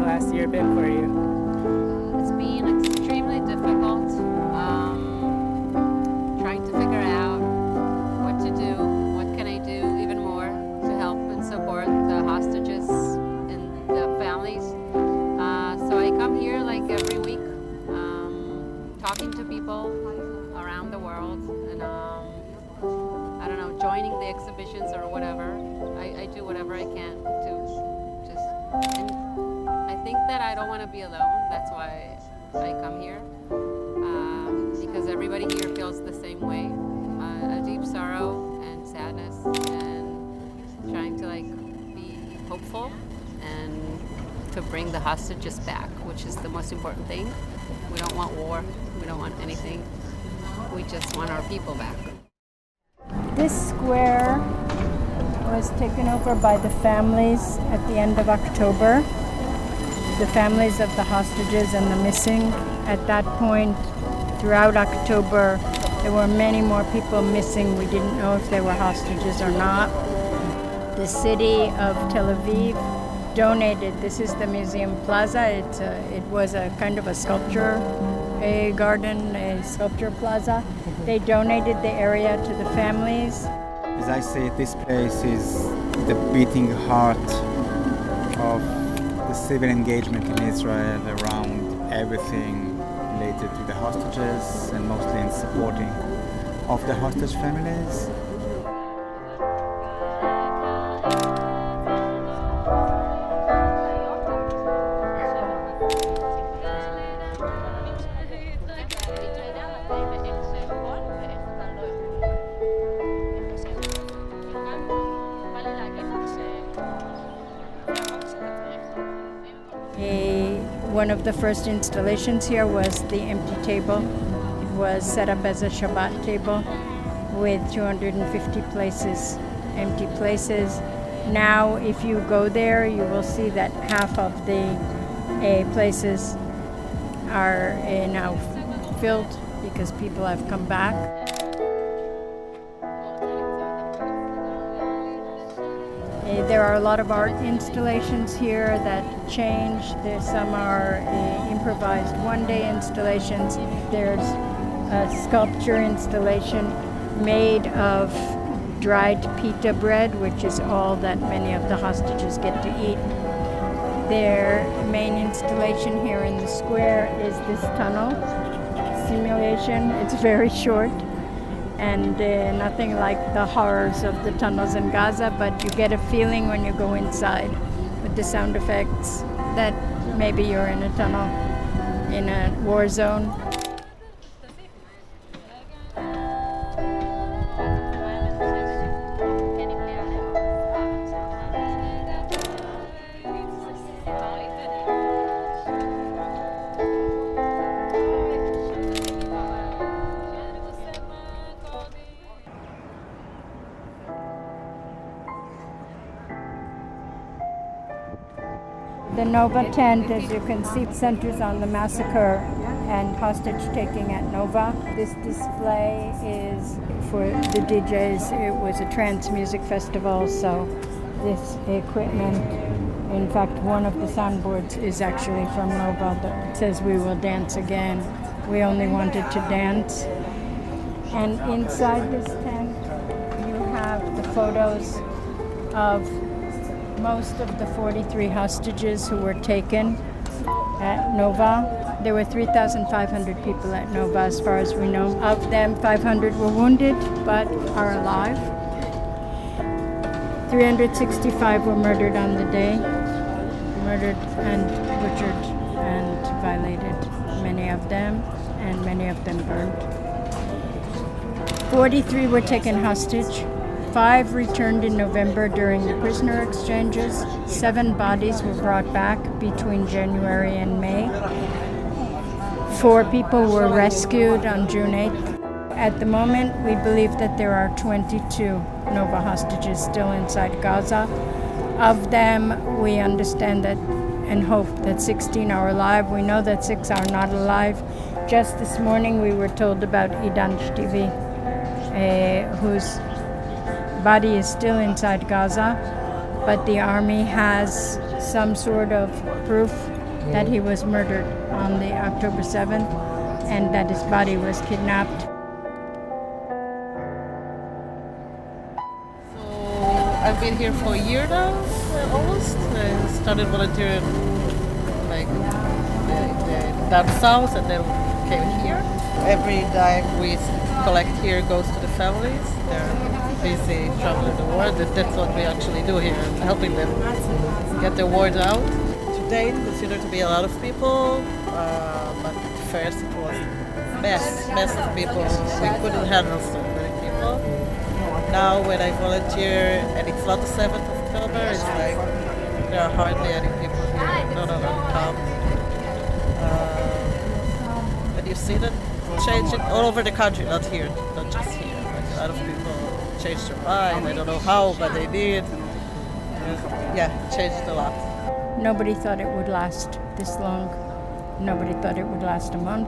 last year been for you? It's been extremely difficult. Trying to figure out what to do, what can I do even more to help and support the hostages and the families. So I come here like every week, talking to people around the world, and I don't know, joining the exhibitions or whatever. I do whatever I can to just, and I think that I don't want to be alone. That's why I come here, because everybody here feels the same way, a deep sorrow and sadness, and trying to like be hopeful and to bring the hostages back, which is the most important thing. We don't want war. We don't want anything. We just want our people back. This square was taken over by the families at the end of October, the families of the hostages and the missing. At that point, throughout October, there were many more people missing. We didn't know if they were hostages or not. The city of Tel Aviv donated, this is the Museum Plaza, it was a kind of a sculpture, a garden, a sculpture plaza. They donated the area to the families. As I say, this place is the beating heart of the civil engagement in Israel around everything related to the hostages and mostly in supporting of the hostage families. One of the first installations here was the empty table. It was set up as a Shabbat table with 250 places, empty places. Now, if you go there, you will see that half of the places are now filled because people have come back. There are a lot of art installations here that change. Some are improvised one-day installations. There's a sculpture installation made of dried pita bread, which is all that many of the hostages get to eat. Their main installation here in the square is this tunnel simulation. It's very short, and nothing like the horrors of the tunnels in Gaza, but you get a feeling when you go inside with the sound effects that maybe you're in a tunnel in a war zone. The Nova tent, as you can see, centers on the massacre and hostage taking at Nova. This display is for the DJs. It was a trance music festival, so this equipment, in fact, one of the soundboards is actually from Nova that says "We will dance again." We only wanted to dance. And inside this tent, you have the photos of most of the 43 hostages who were taken at Nova. There were 3,500 people at Nova as far as we know. Of them, 500 were wounded but are alive. 365 were murdered on the day, murdered and butchered and violated, many of them, and many of them burned. 43 were taken hostage. 5 returned in November during the prisoner exchanges. 7 bodies were brought back between January and May. 4 people were rescued on June 8th. At the moment, we believe that there are 22 Nova hostages still inside Gaza. Of them, we understand that and hope that 16 are alive. We know that 6 are not alive. Just this morning, we were told about Idan Shtivi, whose body is still inside Gaza, but the army has some sort of proof that he was murdered on the October 7th and that his body was kidnapped. So I've been here for a year now, almost. I started volunteering like down south and then came here. Every dime we collect here goes to the families. They're busy traveling the world. That's what we actually do here, helping them get the word out. To date, considered to be a lot of people, but first it was mass of people. We couldn't handle so many people. Now when I volunteer and it's not the 7th of October, it's like there are hardly any people here. No, come. And you see that changing all over the country, not here, not just here. Like a lot of people changed their mind. I don't know how, but they did. Yeah, changed a lot. Nobody thought it would last this long. Nobody thought it would last a month.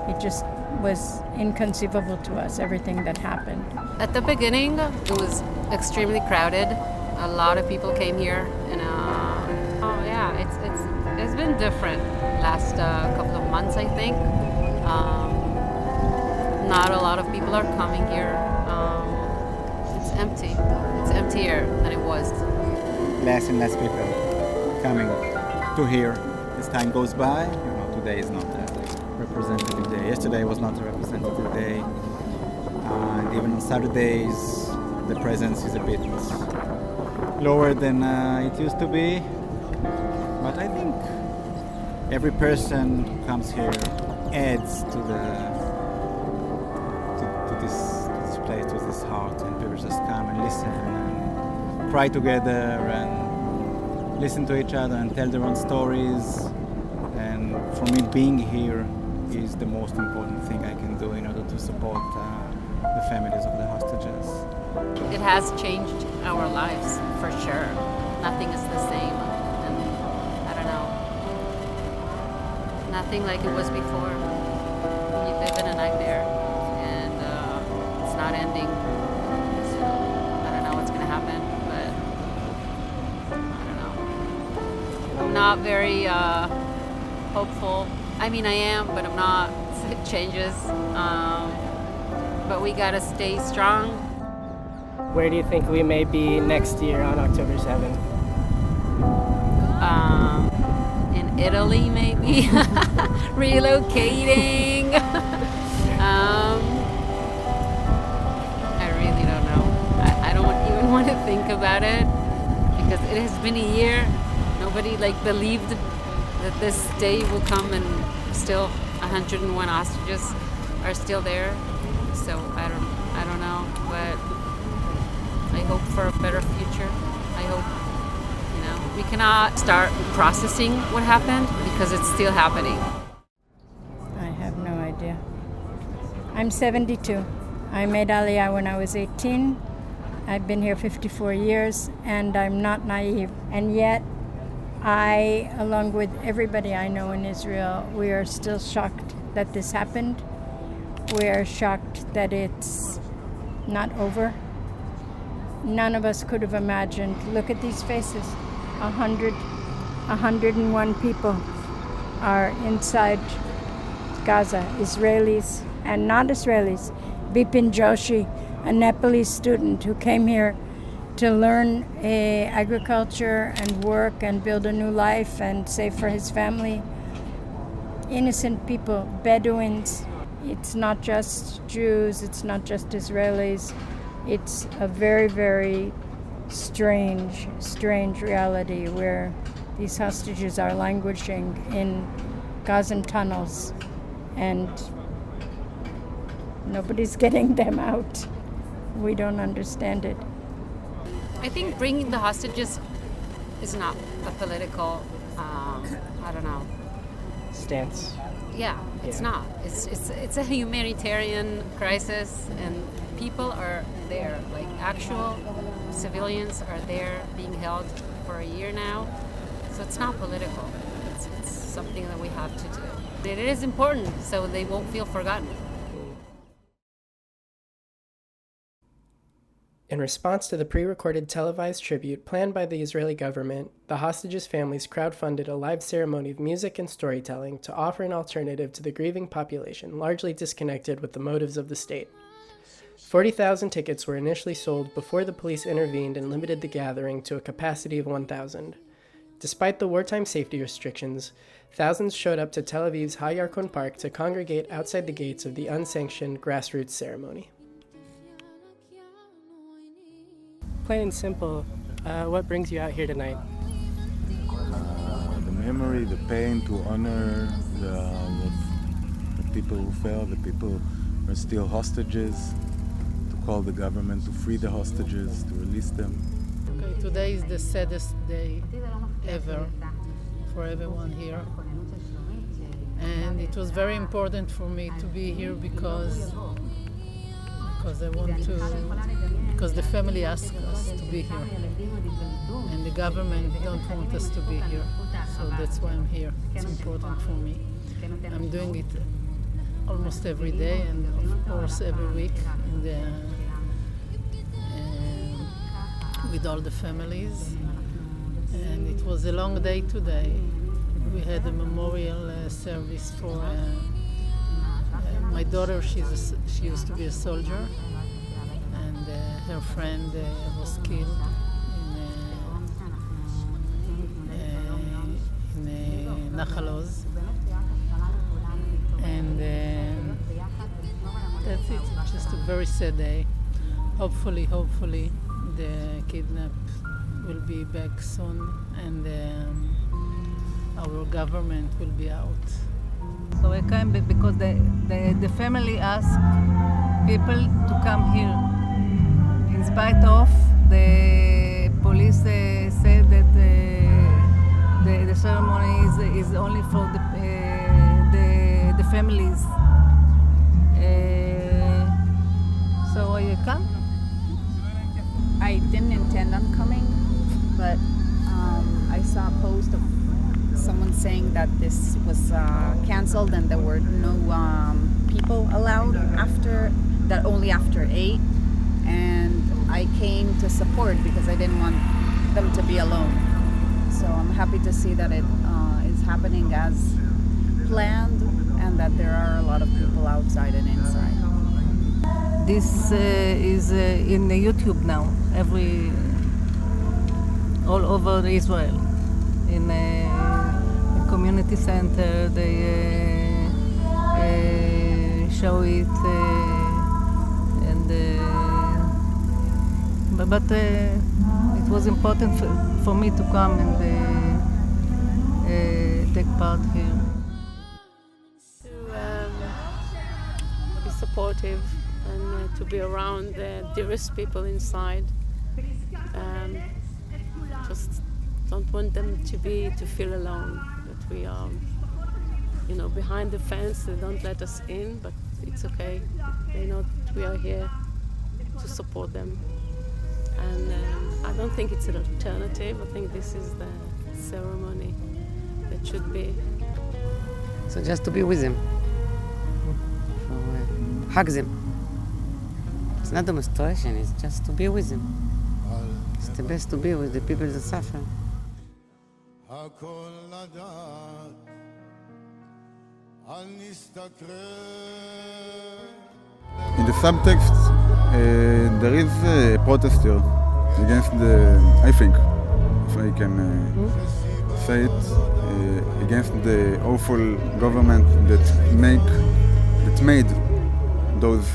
It just was inconceivable to us, everything that happened. At the beginning, it was extremely crowded. A lot of people came here, and it's been different last couple of months, I think. Not a lot of people are coming here. It's empty. It's emptier than it was. Less and less people coming to here as time goes by. Today is not a representative day. Yesterday was not a representative day. And even on Saturdays, the presence is a bit lower than it used to be. But I think every person who comes here adds to this place, to this heart, and people just come and listen and cry together and listen to each other and tell their own stories. And for me, being here is the most important thing I can do in order to support the families of the hostages. It has changed our lives, for sure. Nothing is the same. And I don't know. Nothing like it was before. You live in a nightmare, and it's not ending. So I don't know what's going to happen, but I don't know. I'm not very hopeful. I mean, I am, but I'm not. It changes. But we got to stay strong. Where do you think we may be next year on October 7th? In Italy, maybe. Relocating. I really don't know. I don't even want to think about it because it has been a year. Nobody believed that this day will come, and still 101 hostages are still there. So I don't know, but I hope for a better future. I hope, we cannot start processing what happened because it's still happening. I have no idea. I'm 72. I made Aliyah when I was 18. I've been here 54 years, and I'm not naive. And yet, I, along with everybody I know in Israel, we are still shocked that this happened. We are shocked that it's not over. None of us could have imagined. Look at these faces. 101 people are inside Gaza, Israelis and not Israelis. Bipin Joshi, a Nepalese student who came here to learn agriculture and work and build a new life and save for his family. Innocent people, Bedouins. It's not just Jews, it's not just Israelis. It's a very, very strange reality where these hostages are languishing in Gazan tunnels and nobody's getting them out. We don't understand it. I think bringing the hostages is not a political, Stance. Yeah, it's not. It's a humanitarian crisis, and people are there. Actual civilians are there being held for a year now. So it's not political. It's something that we have to do. It is important so they won't feel forgotten. In response to the pre-recorded televised tribute planned by the Israeli government, the hostages' families crowdfunded a live ceremony of music and storytelling to offer an alternative to the grieving population largely disconnected with the motives of the state. 40,000 tickets were initially sold before the police intervened and limited the gathering to a capacity of 1,000. Despite the wartime safety restrictions, thousands showed up to Tel Aviv's Hayarkon Park to congregate outside the gates of the unsanctioned grassroots ceremony. Plain and simple, what brings you out here tonight? The memory, the pain, to honor the people who fell, the people who are still hostages, to call the government to free the hostages, to release them. Okay, today is the saddest day ever for everyone here. And it was very important for me to be here because I want to, because the family asked us to be here. And the government don't want us to be here. So that's why I'm here. It's important for me. I'm doing it almost every day and of course every week in the, with all the families. And it was a long day today. We had a memorial service for my daughter. She used to be a soldier, and her friend was killed in Nahal Oz. And that's it. Just a very sad day. Hopefully, the kidnap will be back soon, and our government will be out. So I came because the family asked people to come here. In spite of the police said that the ceremony is only for the families. So I come. I didn't intend on coming, but I saw a post of someone saying that this was canceled and there were no people allowed only after 8, and I came to support because I didn't want them to be alone. So I'm happy to see that it is happening as planned and that there are a lot of people outside and inside. This is in the YouTube now, all over Israel. In a community center, they show it, but it was important for me to come and take part here. To be supportive and to be around the dearest people inside. Just don't want them to feel alone, that we are, behind the fence. They don't let us in, but it's okay. They know that we are here to support them. And I don't think it's an alternative. I think this is the ceremony that should be. So just to be with them, hug them. It's not demonstration, it's just to be with them. It's the best to be with the people that suffer. In the subtext, there is a protest here against I think, if I can say it, against the awful government that made those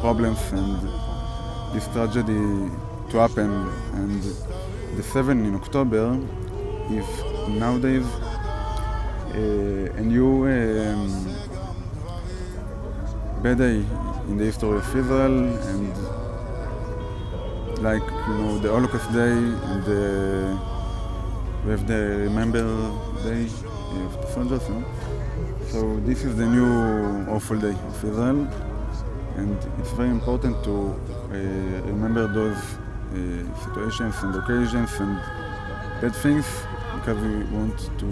problems and this tragedy to happen. And the 7th in October is nowadays a new bad day in the history of Israel, and like the Holocaust Day, and we have the Remember Day of the soldiers. So this is the new awful day of Israel, and it's very important to remember those situations and occasions and bad things, because we want to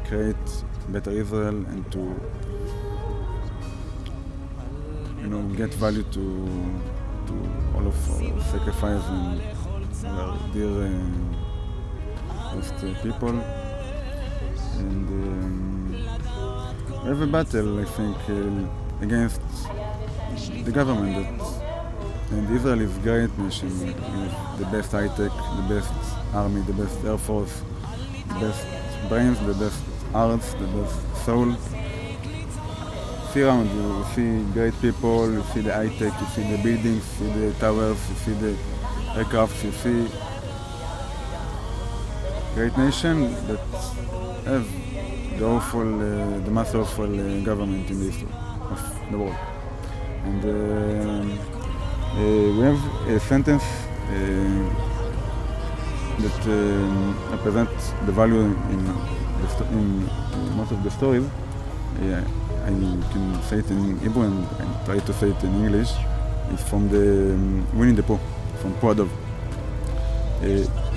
create better Israel and to get value to to all of our sacrifice and our dear lost people. And we have a battle, I think, against the government. And Israel is a great nation. We have the best high-tech, the best army, the best air force, the best brains, the best arts, the best soul. See around you, you see great people, you see the high-tech, you see the buildings, you see the towers, you see the aircraft, you see great nation that have the most awful government in the history of the world. And we have a sentence that represents the value in most of the stories. I can say it in Hebrew and try to say it in English. It's from the Winnie the Pooh, from פו הדוב.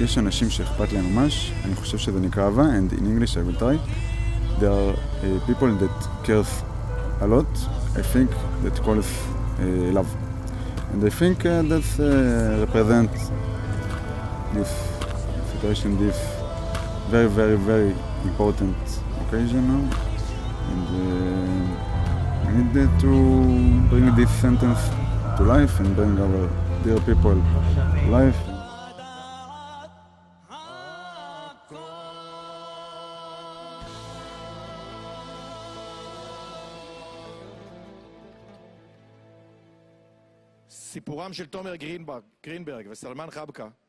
יש אנשים שאכפת להם ממש, אני חושב שזה נקרא אהבה, and in English I will try. There are people that cares a lot, I think that calls love. And I think that represents this situation, this very, very, very important occasion now. And we need to bring this sentence to life and bring our dear people to life. סיפורם של תומר גרינברג וסלמן חבקה